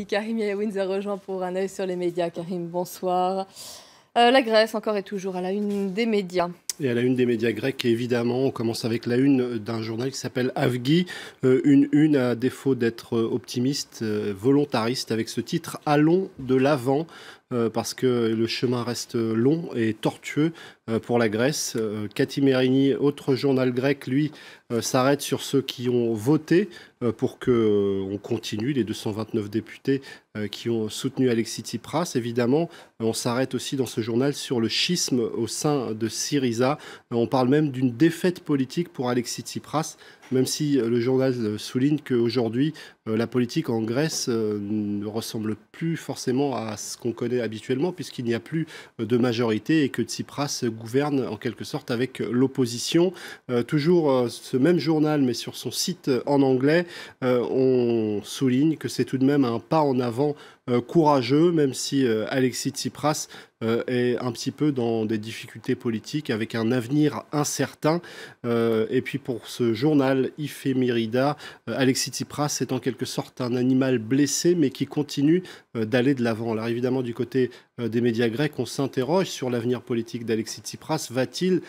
Karim Yaoui nous a rejoint pour un œil sur les médias. Karim, bonsoir. La Grèce encore est toujours à la une des médias. Et à la une des médias grecs, évidemment, on commence avec la une d'un journal qui s'appelle Avgi, une une à défaut d'être optimiste, volontariste, avec ce titre Allons de l'avant, parce que le chemin reste long et tortueux pour la Grèce. Kati Merini, autre journal grec, lui, s'arrête sur ceux qui ont voté pour qu'on continue, les 229 députés qui ont soutenu Alexis Tsipras. Évidemment, on s'arrête aussi dans ce journal sur le schisme au sein de Syriza. On parle même d'une défaite politique pour Alexis Tsipras, même si le journal souligne qu'aujourd'hui, la politique en Grèce ne ressemble plus forcément à ce qu'on connaît habituellement, puisqu'il n'y a plus de majorité et que Tsipras gouverne en quelque sorte avec l'opposition. Toujours ce même journal, mais sur son site en anglais, on souligne que c'est tout de même un pas en avant courageux, même si Alexis Tsipras est un petit peu dans des difficultés politiques avec un avenir incertain. Et puis pour ce journal Éphémérida, Alexis Tsipras est en quelque sorte un animal blessé, mais qui continue d'aller de l'avant. Alors évidemment, du côté des médias grecs, on s'interroge sur l'avenir politique d'Alexis Tsipras. Va-t-il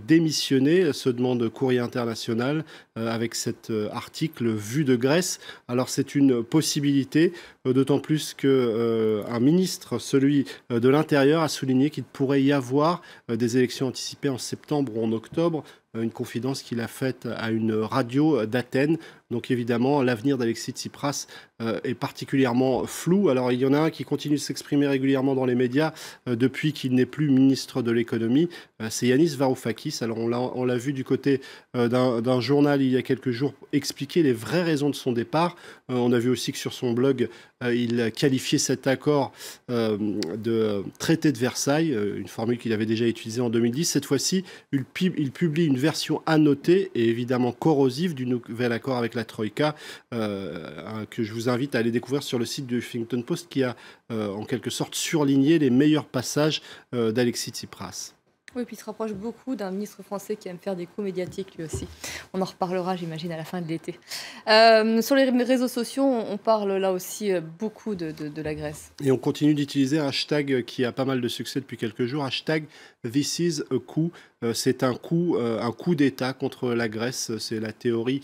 démissionner, se demande Courrier International avec cet article Vue de Grèce. Alors c'est une possibilité, d'autant plus qu'un ministre, celui de l'Intérieur, a souligné qu'il pourrait y avoir des élections anticipées en septembre ou en octobre, une confidence qu'il a faite à une radio d'Athènes. Donc évidemment, l'avenir d'Alexis Tsipras est particulièrement flou. Alors il y en a un qui continue de s'exprimer régulièrement dans les médias depuis qu'il n'est plus ministre de l'économie, c'est Yanis Varoufakis. Alors on l'a vu du côté d'un journal il y a quelques jours expliquer les vraies raisons de son départ. On a vu aussi que sur son blog, il qualifiait cet accord de traité de Versailles, une formule qu'il avait déjà utilisée en 2010. Cette fois-ci, il publie une version annotée et évidemment corrosive du nouvel accord avec la Troïka, que je vous invite à aller découvrir sur le site du Huffington Post, qui a en quelque sorte surligné les meilleurs passages d'Alexis Tsipras. Oui, puis il se rapproche beaucoup d'un ministre français qui aime faire des coups médiatiques lui aussi. On en reparlera, j'imagine, à la fin de l'été. Sur les réseaux sociaux, on parle là aussi beaucoup de la Grèce. Et on continue d'utiliser un hashtag qui a pas mal de succès depuis quelques jours, hashtag This is a coup. C'est un coup d'État contre la Grèce. C'est la théorie,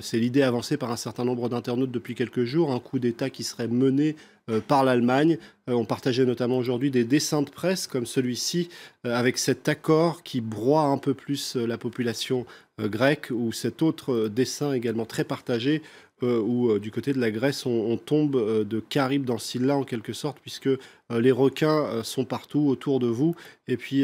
c'est l'idée avancée par un certain nombre d'internautes depuis quelques jours, un coup d'État qui serait mené par l'Allemagne. On partageait notamment aujourd'hui des dessins de presse comme celui-ci, avec cet accord qui broie un peu plus la population grecque, ou cet autre dessin également très partagé, où du côté de la Grèce, on tombe de Charybde dans Scylla en quelque sorte, puisque les requins sont partout autour de vous, et puis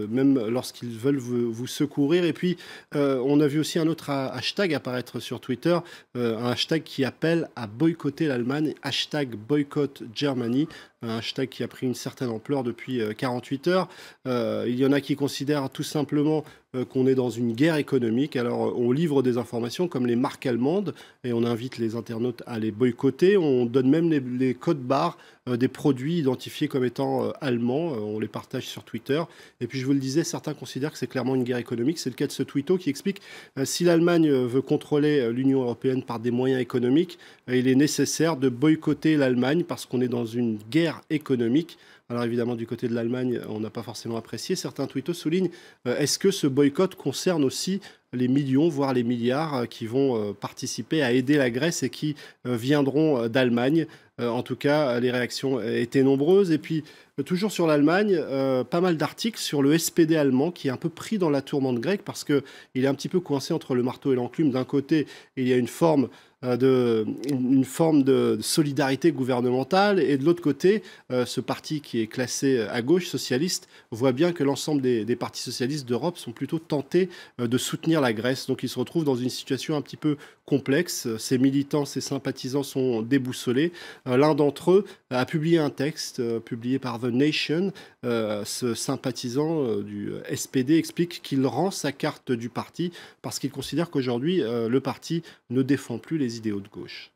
même lorsqu'ils veulent vous secourir. Et puis on a vu aussi un autre hashtag apparaître sur Twitter, un hashtag qui appelle à boycotter l'Allemagne, hashtag boycott Germany, un hashtag qui a pris une certaine ampleur depuis 48 heures. Il y en a qui considèrent tout simplement qu'on est dans une guerre économique. Alors on livre des informations comme les marques allemandes et on invite les internautes à les boycotter. On donne même les codes barres des produits identifiés comme étant allemands. On les partage sur Twitter. Et puis je vous le disais, certains considèrent que c'est clairement une guerre économique. C'est le cas de ce tweeto qui explique si l'Allemagne veut contrôler l'Union européenne par des moyens économiques, il est nécessaire de boycotter l'Allemagne parce qu'on est dans une guerre économique. Alors évidemment, du côté de l'Allemagne, on n'a pas forcément apprécié. Certains tweetos soulignent, est-ce que ce boycott concerne aussi les millions, voire les milliards qui vont participer à aider la Grèce et qui viendront d'Allemagne. En tout cas, les réactions étaient nombreuses. Et puis, toujours sur l'Allemagne, pas mal d'articles sur le SPD allemand qui est un peu pris dans la tourmente grecque parce qu'il est un petit peu coincé entre le marteau et l'enclume. D'un côté, il y a une forme de solidarité gouvernementale, et de l'autre côté, ce parti qui est classé à gauche, socialiste, voit bien que l'ensemble des partis socialistes d'Europe sont plutôt tentés de soutenir la Grèce. Donc ils se retrouvent dans une situation un petit peu complexe. Ces militants, ces sympathisants sont déboussolés. L'un d'entre eux a publié un texte publié par The Nation. Ce sympathisant du SPD explique qu'il rend sa carte du parti parce qu'il considère qu'aujourd'hui, le parti ne défend plus les idéaux de gauche.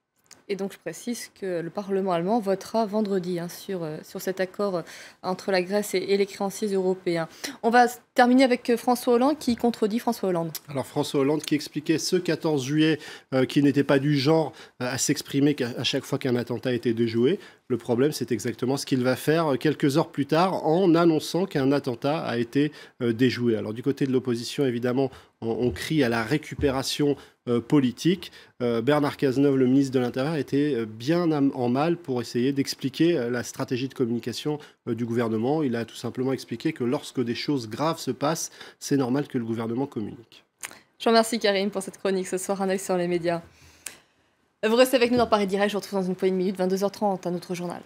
Et donc je précise que le Parlement allemand votera vendredi sur cet accord entre la Grèce et les créanciers européens. On va terminer avec François Hollande qui contredit François Hollande. Alors François Hollande qui expliquait ce 14 juillet qu'il n'était pas du genre à s'exprimer à chaque fois qu'un attentat était déjoué. Le problème, c'est exactement ce qu'il va faire quelques heures plus tard en annonçant qu'un attentat a été déjoué. Alors du côté de l'opposition, évidemment, on crie à la récupération politique. Bernard Cazeneuve, le ministre de l'Intérieur, était bien en mal pour essayer d'expliquer la stratégie de communication du gouvernement. Il a tout simplement expliqué que lorsque des choses graves se passent, c'est normal que le gouvernement communique. Je vous remercie Karim pour cette chronique ce soir, un œil sur les médias. Vous restez avec nous dans Paris Direct, je vous retrouve dans une poignée de minutes, 22h30 à notre journal.